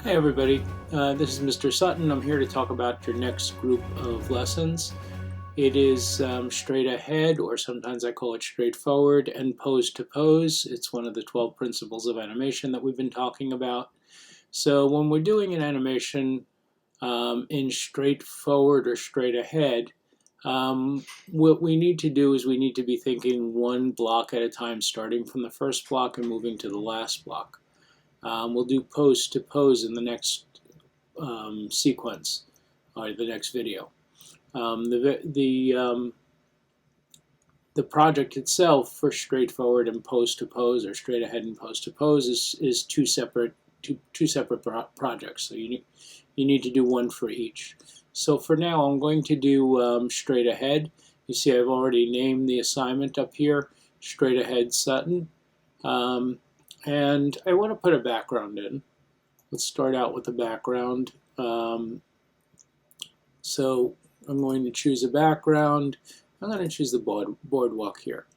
Hey everybody, this is Mr. Sutton. I'm here to talk about your next group of lessons. It is straight ahead, or sometimes I call it straightforward, and pose to pose. It's one of the 12 principles of animation that we've been talking about. So when we're doing an animation in straightforward or straight ahead, what we need to do is we need to be thinking one block at a time, starting from the first block and moving to the last block. We'll do pose to pose in the next sequence, or the next video. The project itself for straightforward and pose to pose, or straight ahead and pose to pose, is two separate projects. So you need to do one for each. So for now, I'm going to do straight ahead. You see, I've already named the assignment up here, Straight Ahead Sutton. And I want to put a background in. Let's start out with the background. So I'm going to choose a background. I'm going to choose the boardwalk here.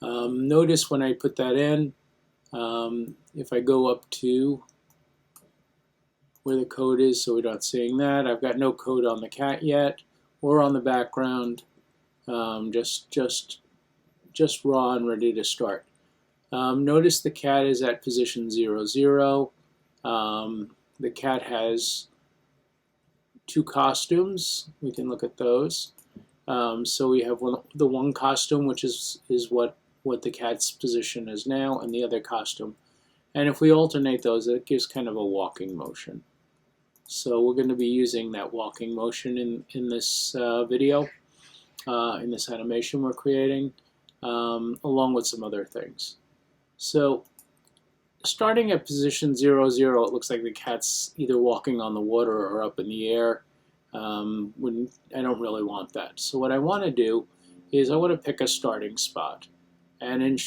Notice when I put that in, if I go up to where the code is, so we're not seeing that, I've got no code on the cat yet or on the background, just raw and ready to start. Notice the cat is at position 0, 0. The cat has two costumes. We can look at those. So we have the one costume, which is what the cat's position is now, and the other costume. And if we alternate those, it gives kind of a walking motion. So we're going to be using that walking motion in this video, in this animation we're creating, along with some other things. So starting at position 0, 0, it looks like the cat's either walking on the water or up in the air. I don't really want that. So what I want to do is I want to pick a starting spot. And in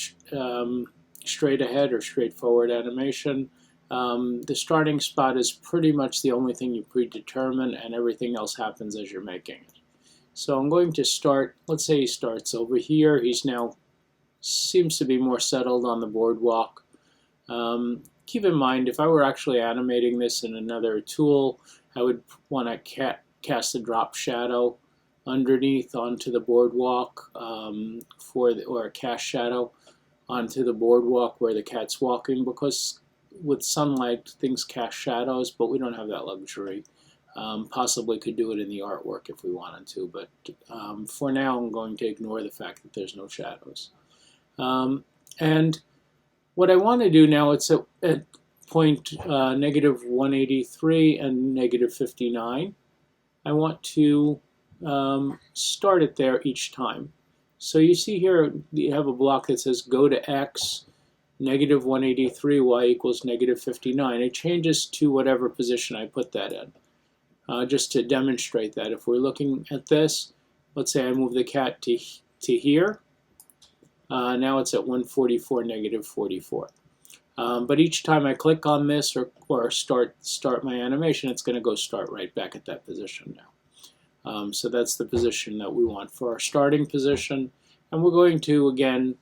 straight ahead or straightforward animation, the starting spot is pretty much the only thing you predetermine, and everything else happens as you're making it. So I'm going to start, let's say he starts over here. He's now seems to be more settled on the boardwalk. Keep in mind, if I were actually animating this in another tool, I would want to cast a drop shadow underneath onto the boardwalk, or a cast shadow onto the boardwalk where the cat's walking, because with sunlight things cast shadows, but we don't have that luxury. Possibly could do it in the artwork if we wanted to, but for now I'm going to ignore the fact that there's no shadows. And what I want to do now, it's at point -183 and -59. I want to start it there each time. So you see here, you have a block that says go to X, -183, Y equals -59. It changes to whatever position I put that in. Just to demonstrate that, if we're looking at this, let's say I move the cat to here. Now it's at 144, -44. But each time I click on this or start my animation, it's going to go start right back at that position now. So that's the position that we want for our starting position. And we're going to, again,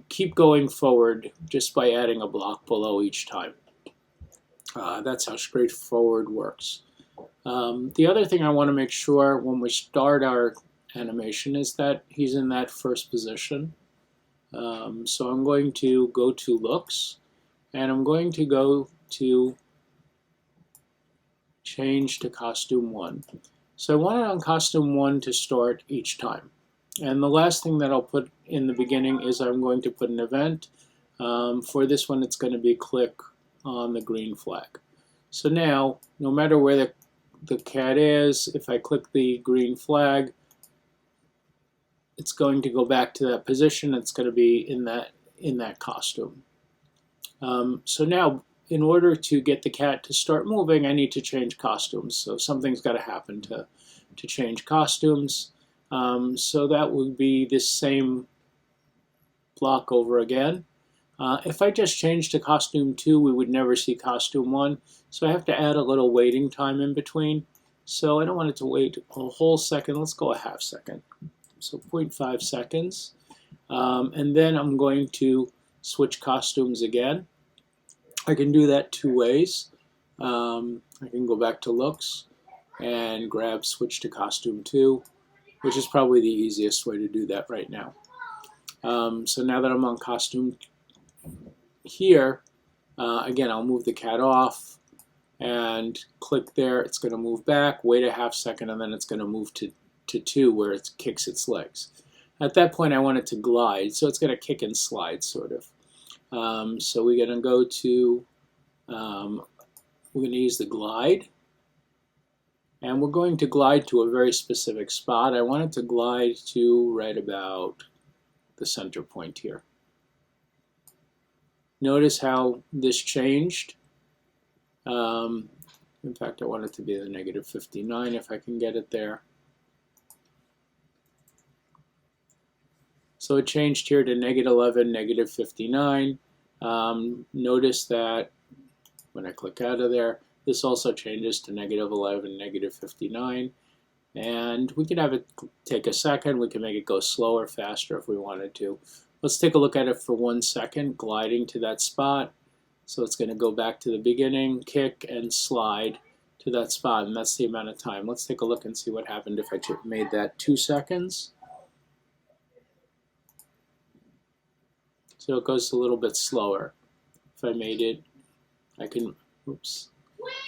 keep going forward just by adding a block below each time. That's how straightforward works. The other thing I want to make sure when we start our animation is that he's in that first position. So I'm going to go to looks, and I'm going to go to change to costume 1. So I want it on costume 1 to start each time. And the last thing that I'll put in the beginning is I'm going to put an event. For this one, it's going to be click on the green flag. So now, no matter where the cat is, if I click the green flag, it's going to go back to that position. It's going to be in that costume. So now, in order to get the cat to start moving, I need to change costumes. So something's got to happen to change costumes. So that would be this same block over again. If I just changed to costume 2, we would never see costume 1. So I have to add a little waiting time in between. So I don't want it to wait a whole second. Let's go a half second. So 0.5 seconds. And then I'm going to switch costumes again. I can do that two ways. I can go back to looks and grab switch to costume 2, which is probably the easiest way to do that right now. So now that I'm on costume here, again, I'll move the cat off and click there. It's going to move back, wait a half second, and then it's going to move to 2 where it kicks its legs. At that point, I want it to glide, so it's going to kick and slide, sort of. So we're going to go to, we're going to use the glide, and we're going to glide to a very specific spot. I want it to glide to right about the center point here. Notice how this changed. In fact, I want it to be the -59 if I can get it there. So it changed here to -11, -59. Notice that when I click out of there, this also changes to -11, -59. And we can have it take a second. We can make it go slower, faster if we wanted to. Let's take a look at it for 1 second, gliding to that spot. So it's going to go back to the beginning, kick, and slide to that spot, and that's the amount of time. Let's take a look and see what happened if I made that 2 seconds. So it goes a little bit slower. If I made it, I can, oops.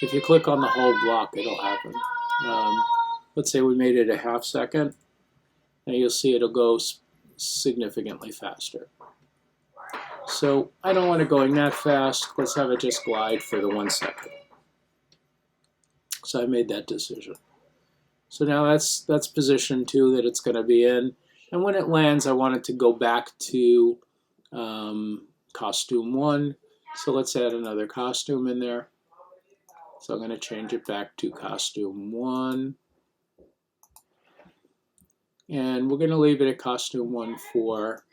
If you click on the whole block, it'll happen. Let's say we made it a half second, and you'll see it'll go significantly faster. So I don't want it going that fast. Let's have it just glide for the 1 second. So I made that decision. So now that's position 2 that it's going to be in. And when it lands, I want it to go back to costume 1. So let's add another costume in there. So I'm going to change it back to costume 1. And we're going to leave it at costume 1 for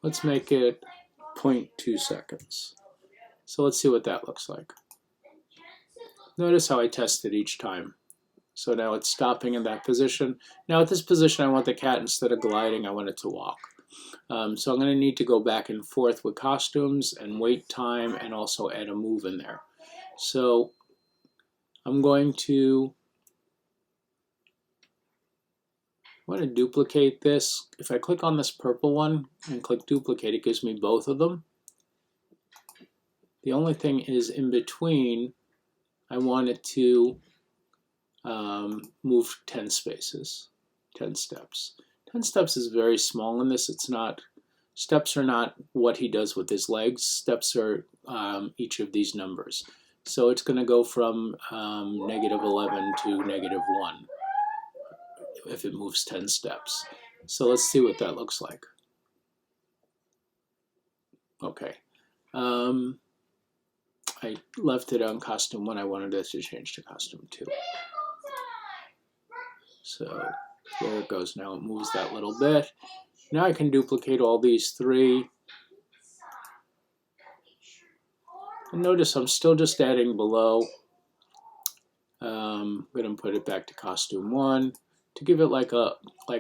let's make it 0.2 seconds. So let's see what that looks like. Notice how I test it each time. So now it's stopping in that position. Now at this position, I want the cat, instead of gliding, I want it to walk. So I'm going to need to go back and forth with costumes and wait time and also add a move in there. So I'm going to duplicate this. If I click on this purple one and click duplicate, it gives me both of them. The only thing is in between, I want it to move 10 spaces, 10 steps. 10 steps is very small in this. It's not, steps are not what he does with his legs. Steps are each of these numbers. So it's going to go from -11 to -1 if it moves 10 steps. So let's see what that looks like. Okay. I left it on costume 1. I wanted it to change to costume 2. So there it goes now. It moves that little bit. Now I can duplicate all these 3. And notice I'm still just adding below. I'm going to put it back to costume 1 to give it like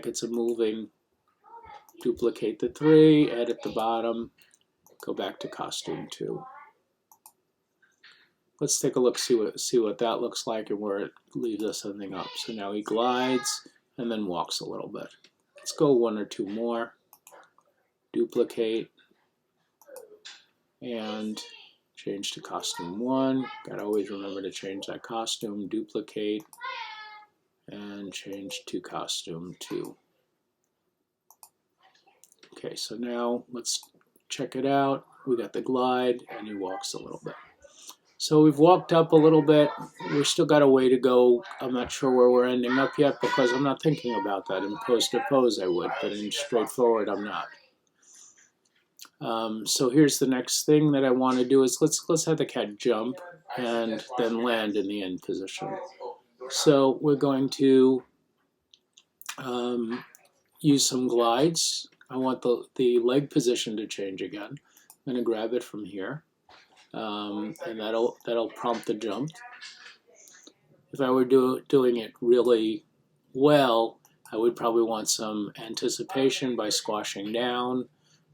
it's a moving. Duplicate the 3, add at the bottom, go back to costume 2. Let's take a look, see what that looks like and where it leaves us ending up. So now he glides and then walks a little bit. Let's go 1 or 2 more. Duplicate and change to costume 1. Gotta always remember to change that costume. Duplicate and change to costume 2. Okay, so now let's check it out. We got the glide and he walks a little bit. So we've walked up a little bit. We've still got a way to go. I'm not sure where we're ending up yet because I'm not thinking about that. In pose to pose I would, but in straightforward I'm not. So here's the next thing that I want to do is let's have the cat jump and then land in the end position. So we're going to use some glides. I want the leg position to change again. I'm going to grab it from here, and that'll prompt the jump. If I were doing it really well, I would probably want some anticipation by squashing down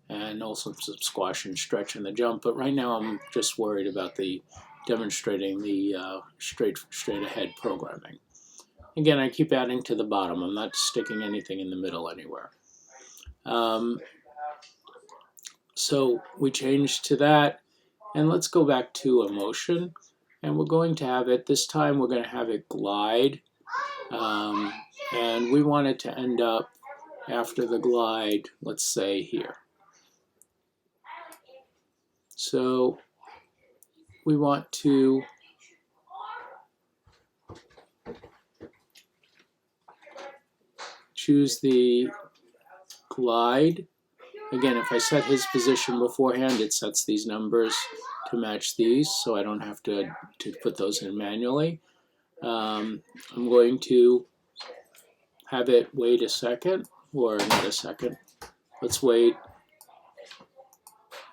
and also some squash and stretch in the jump, but right now I'm just worried about the demonstrating the straight ahead programming. Again, I keep adding to the bottom. I'm not sticking anything in the middle anywhere. So we change to that, and let's go back to a motion, and we're going to have it, this time we're going to have it glide, and we want it to end up after the glide, let's say here. So we want to choose the glide. Again, if I set his position beforehand, it sets these numbers to match these, so I don't have to put those in manually. I'm going to have it wait a second, or not a second. Let's wait.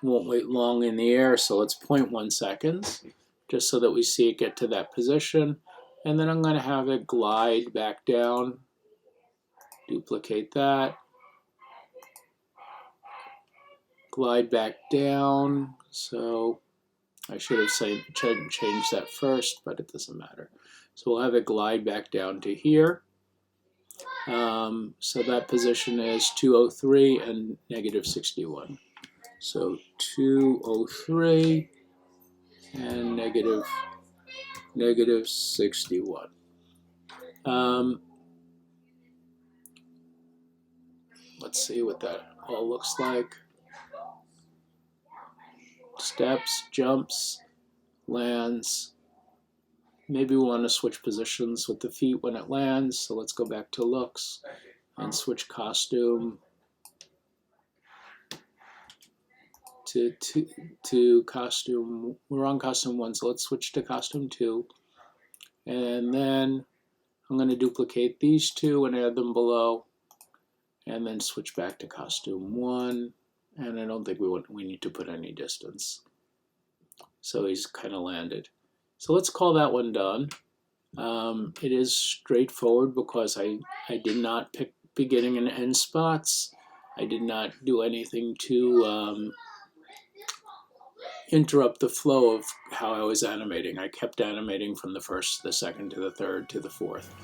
Won't wait long in the air, so let's 0.1 seconds, just so that we see it get to that position. And then I'm going to have it glide back down. Duplicate that. Glide back down. So I should have changed that first, but it doesn't matter. So we'll have it glide back down to here. So that position is 203 and -61. So 203 and -61. Let's see what that all looks like. Steps, jumps, lands. Maybe we want to switch positions with the feet when it lands, so let's go back to looks and switch costume to costume. We're on costume 1, so let's switch to costume 2. And then I'm going to duplicate these 2 and add them below, and then switch back to costume 1. And I don't think we need to put any distance. So he's kind of landed. So let's call that one done. It is straightforward because I did not pick beginning and end spots. I did not do anything to interrupt the flow of how I was animating. I kept animating from the first to the second to the third to the fourth.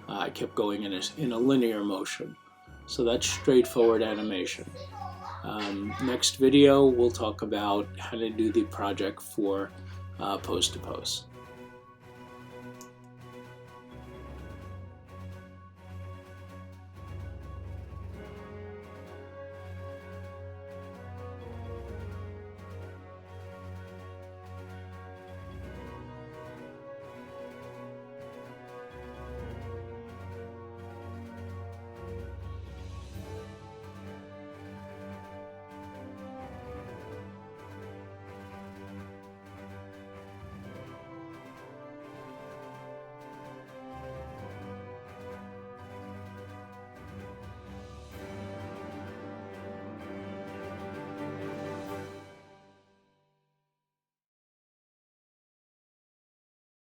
I kept going in a linear motion. So that's straightforward animation. Next video, we'll talk about how to do the project for pose to pose.